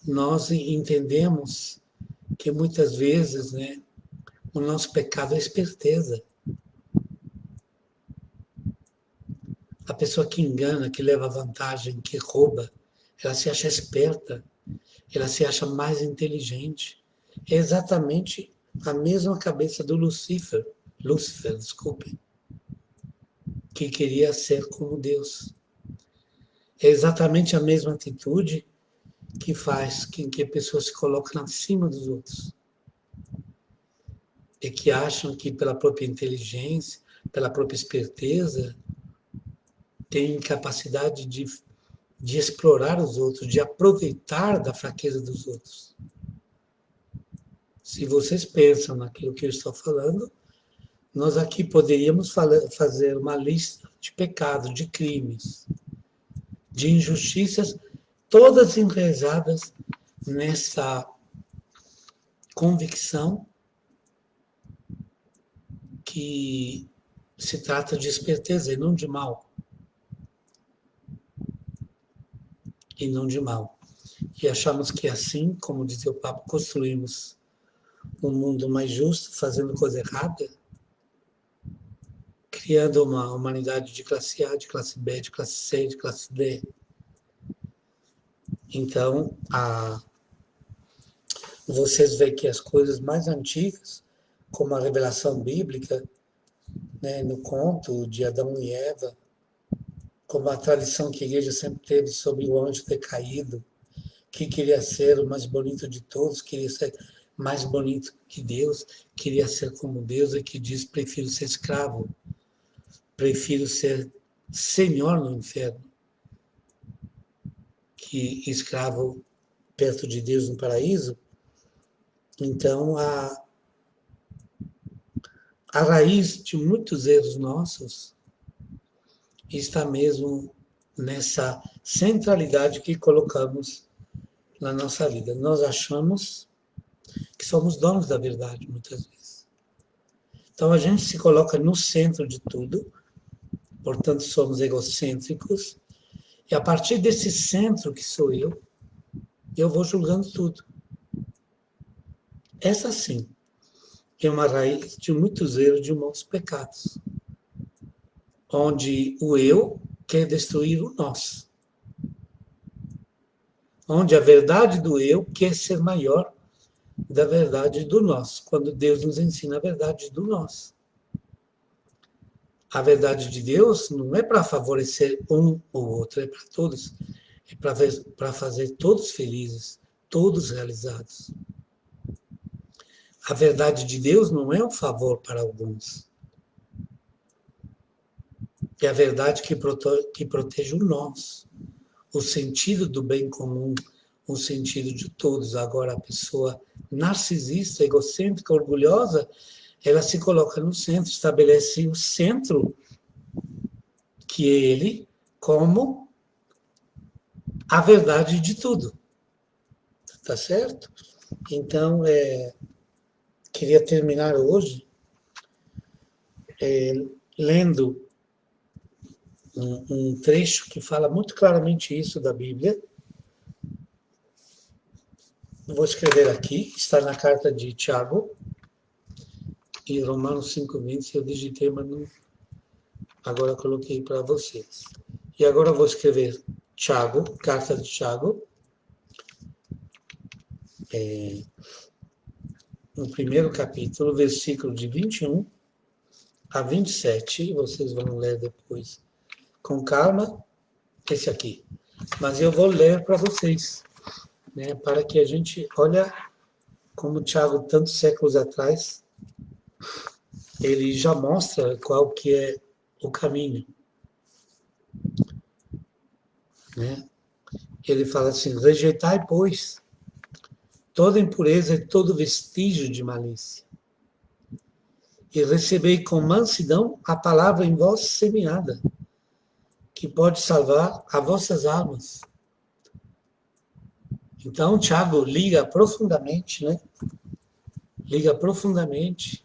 Nós entendemos que muitas vezes, né, o nosso pecado é esperteza. A pessoa que engana, que leva vantagem, que rouba, ela se acha esperta, ela se acha mais inteligente. É exatamente a mesma cabeça do Lúcifer, desculpe, que queria ser como Deus. É exatamente a mesma atitude que faz com que a pessoa se coloque acima dos outros. E que acham que pela própria inteligência, pela própria esperteza, têm capacidade de explorar os outros, de aproveitar da fraqueza dos outros. Se vocês pensam naquilo que eu estou falando, nós aqui poderíamos fazer uma lista de pecados, de crimes, de injustiças, todas enraizadas nessa convicção que se trata de esperteza e não de mal. E não de mal. E achamos que assim, como dizia o Papa, construímos um mundo mais justo, fazendo coisa errada, criando uma humanidade de classe A, de classe B, de classe C, de classe D. Então, vocês veem que as coisas mais antigas, como a revelação bíblica, né, no conto de Adão e Eva, como a tradição que a igreja sempre teve sobre o anjo decaído, que queria ser o mais bonito de todos, queria ser mais bonito que Deus, queria ser como Deus, e que diz: prefiro ser escravo, prefiro ser senhor no inferno, que escravo perto de Deus no paraíso. Então, a raiz de muitos erros nossos está mesmo nessa centralidade que colocamos na nossa vida. Nós achamos que somos donos da verdade, muitas vezes. Então, a gente se coloca no centro de tudo, portanto, somos egocêntricos, e a partir desse centro que sou eu vou julgando tudo. Essa, sim, é uma raiz de muitos erros, de muitos pecados, onde o eu quer destruir o nós, onde a verdade do eu quer ser maior da verdade do nós, quando Deus nos ensina a verdade do nós. A verdade de Deus não é para favorecer um ou outro, é para todos. É para fazer todos felizes, todos realizados. A verdade de Deus não é um favor para alguns. É a verdade que protege o nós, o sentido do bem comum, o sentido de todos. Agora, a pessoa narcisista, egocêntrica, orgulhosa, ela se coloca no centro, estabelece o centro que ele como a verdade de tudo. Tá certo? Então, queria terminar hoje lendo um trecho que fala muito claramente isso da Bíblia. Vou escrever aqui, está na carta de Tiago, em Romanos 5:20, eu digitei, mas não, agora coloquei para vocês. E agora eu vou escrever Tiago, carta de Tiago, no primeiro capítulo, versículo de 21 a 27, vocês vão ler depois com calma, esse aqui. Mas eu vou ler para vocês, né, para que a gente, olha como Tiago, tantos séculos atrás, ele já mostra qual que é o caminho. Né? Ele fala assim, rejeitai, pois, toda impureza e todo vestígio de malícia, e recebei com mansidão a palavra em vós semeada, que pode salvar as vossas almas. Então, Tiago liga profundamente, né? Liga profundamente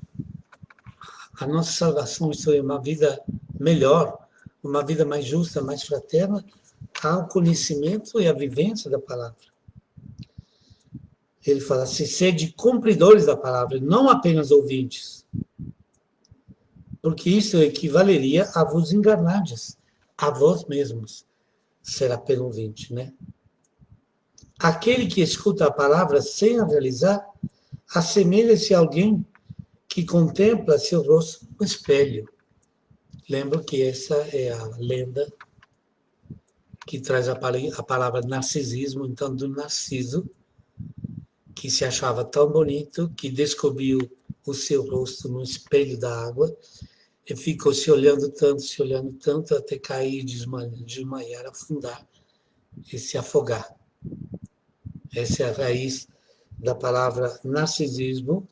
a nossa salvação, isso é uma vida melhor, uma vida mais justa, mais fraterna, ao conhecimento e à vivência da palavra. Ele fala assim, sede cumpridores da palavra, não apenas ouvintes, porque isso equivaleria a vos enganardes, a vós mesmos, será pelo ouvinte, né? Aquele que escuta a palavra sem a realizar, assemelha-se a alguém que contempla seu rosto no espelho. Lembro que essa é a lenda que traz a palavra narcisismo, então do Narciso, que se achava tão bonito, que descobriu o seu rosto no espelho da água, e ficou se olhando tanto, até cair, desmaiar, afundar e se afogar. Essa é a raiz da palavra narcisismo,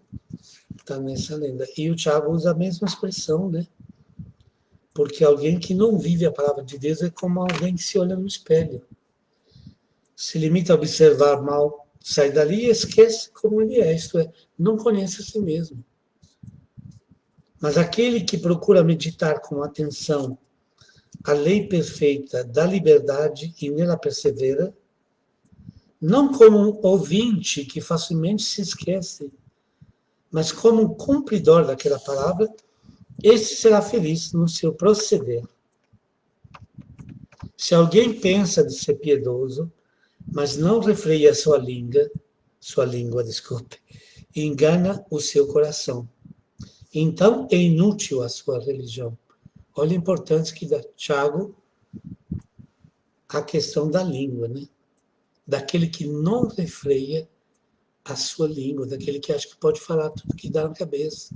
está nessa lenda. E o Tiago usa a mesma expressão, né? Porque alguém que não vive a palavra de Deus é como alguém que se olha no espelho. Se limita a observar mal, sai dali e esquece como ele é, isto é, não conhece a si mesmo. Mas aquele que procura meditar com atenção a lei perfeita da liberdade e nela persevera, não como um ouvinte que facilmente se esquece, mas como um cumpridor daquela palavra, esse será feliz no seu proceder. Se alguém pensa de ser piedoso, mas não refreia sua língua, e engana o seu coração, então é inútil a sua religião. Olha a importância que dá Tiago a questão da língua, né? Daquele que não refreia a sua língua, daquele que acha que pode falar tudo que dá na cabeça.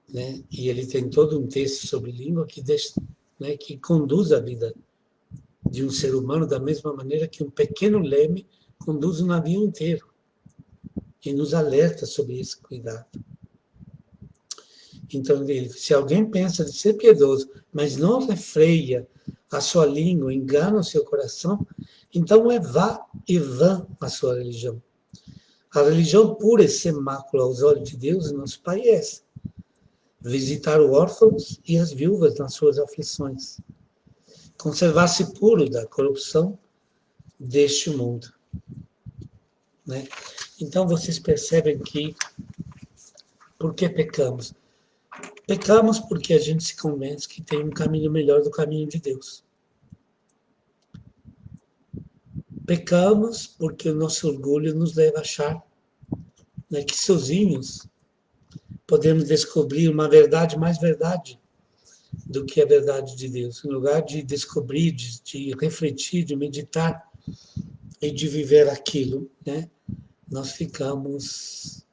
Né? E ele tem todo um texto sobre língua que, né, que conduz a vida de um ser humano da mesma maneira que um pequeno leme conduz um navio inteiro. E nos alerta sobre esse cuidado. Então, se alguém pensa de ser piedoso, mas não refreia a sua língua, engana o seu coração, então é vã a sua religião. A religião pura e sem mácula aos olhos de Deus, nosso Pai, é essa. Visitar os órfãos e as viúvas nas suas aflições. Conservar-se puro da corrupção deste mundo. Né? Então vocês percebem que por que pecamos? Pecamos porque a gente se convence que tem um caminho melhor do caminho de Deus. Pecamos porque o nosso orgulho nos leva a achar, né, que sozinhos podemos descobrir uma verdade mais verdade do que a verdade de Deus. Em lugar de descobrir, de refletir, de meditar e de viver aquilo, né, nós ficamos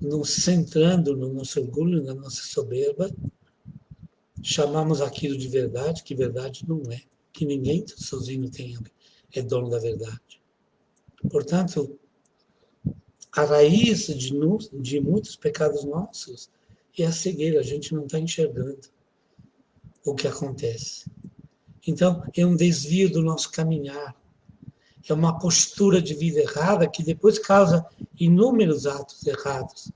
nos centrando no nosso orgulho, na nossa soberba, chamamos aquilo de verdade, que verdade não é, que ninguém sozinho é dono da verdade. Portanto, a raiz de muitos pecados nossos é a cegueira, a gente não está enxergando o que acontece. Então, é um desvio do nosso caminhar, é uma postura de vida errada que depois causa inúmeros atos errados.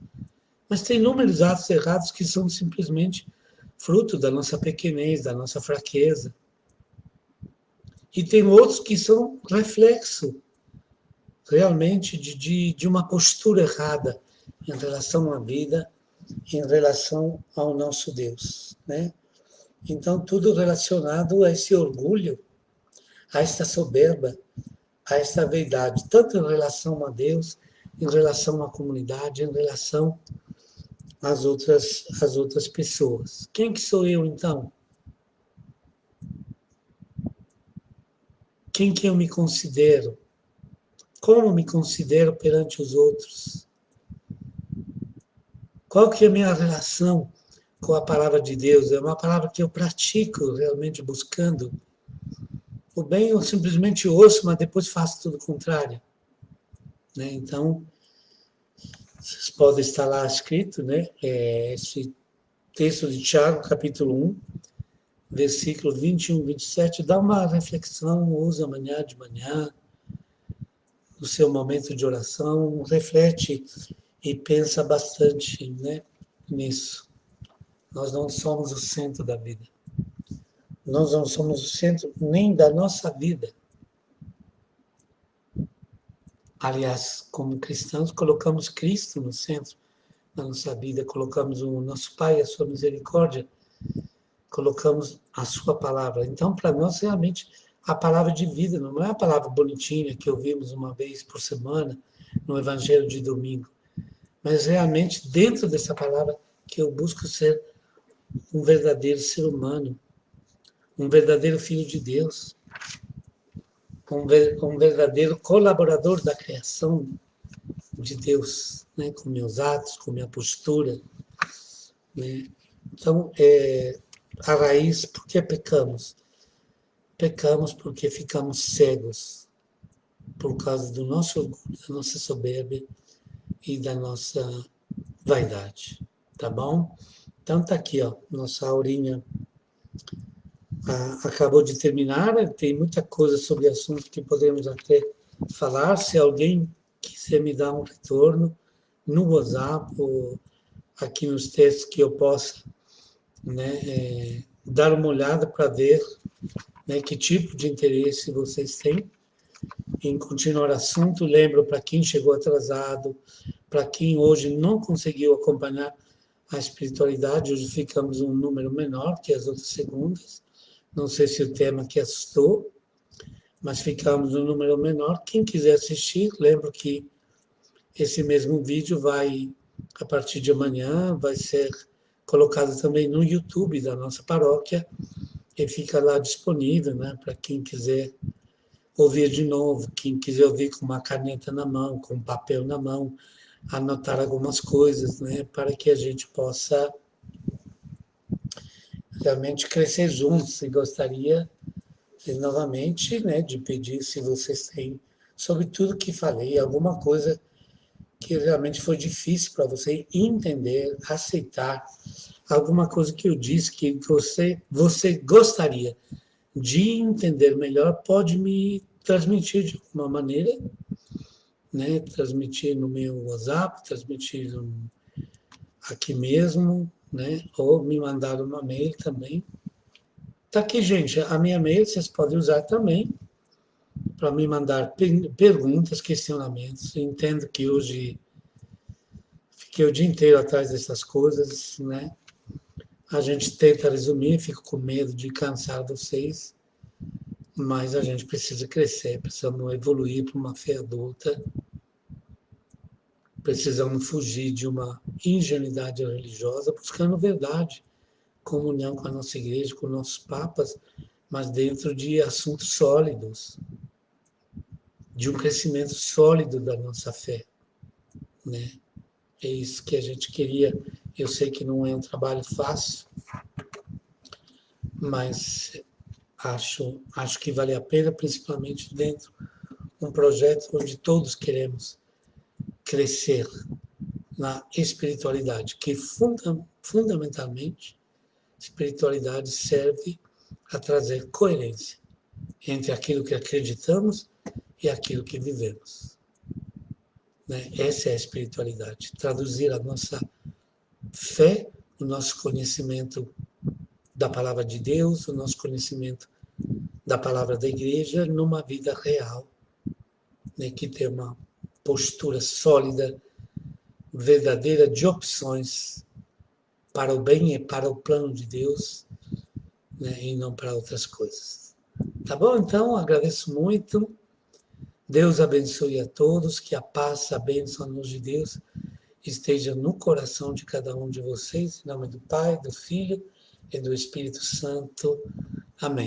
Mas tem inúmeros atos errados que são simplesmente fruto da nossa pequenez, da nossa fraqueza. E tem outros que são reflexo, realmente, de uma postura errada em relação à vida, em relação ao nosso Deus, né? Então, tudo relacionado a esse orgulho, a essa soberba, a essa vaidade, tanto em relação a Deus, em relação à comunidade, em relação às outras pessoas. Quem que sou eu, então? Quem que eu me considero? Como me considero perante os outros? Qual que é a minha relação com a palavra de Deus? É uma palavra que eu pratico realmente buscando o bem, eu simplesmente ouço, mas depois faço tudo o contrário, né? Então, vocês podem estar lá escrito, né? Esse texto de Tiago, capítulo 1, versículo 21, 27, dá uma reflexão, usa amanhã de manhã, no seu momento de oração, reflete e pensa bastante, né, nisso. Nós não somos o centro da vida. Nós não somos o centro nem da nossa vida. Aliás, como cristãos, colocamos Cristo no centro da nossa vida, colocamos o nosso Pai, a sua misericórdia, colocamos a sua palavra. Então, para nós, realmente, a palavra de vida não é a palavra bonitinha que ouvimos uma vez por semana no Evangelho de domingo, mas realmente dentro dessa palavra que eu busco ser um verdadeiro ser humano, um verdadeiro filho de Deus, um verdadeiro colaborador da criação de Deus, né? Com meus atos, com minha postura, né? Então, a raiz, por que pecamos? Pecamos porque ficamos cegos por causa do nosso orgulho, da nossa soberba e da nossa vaidade, tá bom? Então tá aqui, ó, nossa aurinha acabou de terminar, né? Tem muita coisa sobre o assunto que podemos até falar. Se alguém quiser me dar um retorno no WhatsApp ou aqui nos textos que eu possa, né, dar uma olhada para ver, né, que tipo de interesse vocês têm em continuar o assunto. Lembro para quem chegou atrasado, para quem hoje não conseguiu acompanhar a espiritualidade, hoje ficamos um número menor que as outras segundas. Não sei se o tema que assustou, mas ficamos um número menor. Quem quiser assistir, lembro que esse mesmo vídeo vai, a partir de amanhã, vai ser colocado também no YouTube da nossa paróquia e fica lá disponível, né, para quem quiser ouvir de novo, quem quiser ouvir com uma caneta na mão, com um papel na mão, anotar algumas coisas, né, para que a gente possa realmente crescer juntos. E gostaria novamente, né, de pedir se vocês têm, sobre tudo que falei, alguma coisa que realmente foi difícil para você entender, aceitar, alguma coisa que eu disse que você gostaria de entender melhor, pode me transmitir de alguma maneira, né, transmitir no meu WhatsApp, transmitir aqui mesmo, né, ou me mandar uma mail também. Tá aqui, gente, a minha mail vocês podem usar também para me mandar perguntas, questionamentos. Eu entendo que hoje fiquei o dia inteiro atrás dessas coisas, né? A gente tenta resumir, fico com medo de cansar vocês, mas a gente precisa crescer, precisamos evoluir para uma fé adulta, precisamos fugir de uma ingenuidade religiosa, buscando verdade, comunhão com a nossa igreja, com nossos papas, mas dentro de assuntos sólidos, de um crescimento sólido da nossa fé, né? É isso que a gente queria. Eu sei que não é um trabalho fácil, mas acho que vale a pena, principalmente dentro de um projeto onde todos queremos crescer na espiritualidade, que fundamentalmente espiritualidade serve a trazer coerência entre aquilo que acreditamos e aquilo que vivemos. Né? Essa é a espiritualidade, traduzir a nossa fé, o nosso conhecimento da palavra de Deus, o nosso conhecimento da palavra da igreja, numa vida real, né? Que tem uma postura sólida, verdadeira de opções para o bem e para o plano de Deus, né? E não para outras coisas. Tá bom? Então, agradeço muito. Deus abençoe a todos, que a paz, a bênção, a luz de Deus esteja no coração de cada um de vocês, em nome do Pai, do Filho e do Espírito Santo. Amém.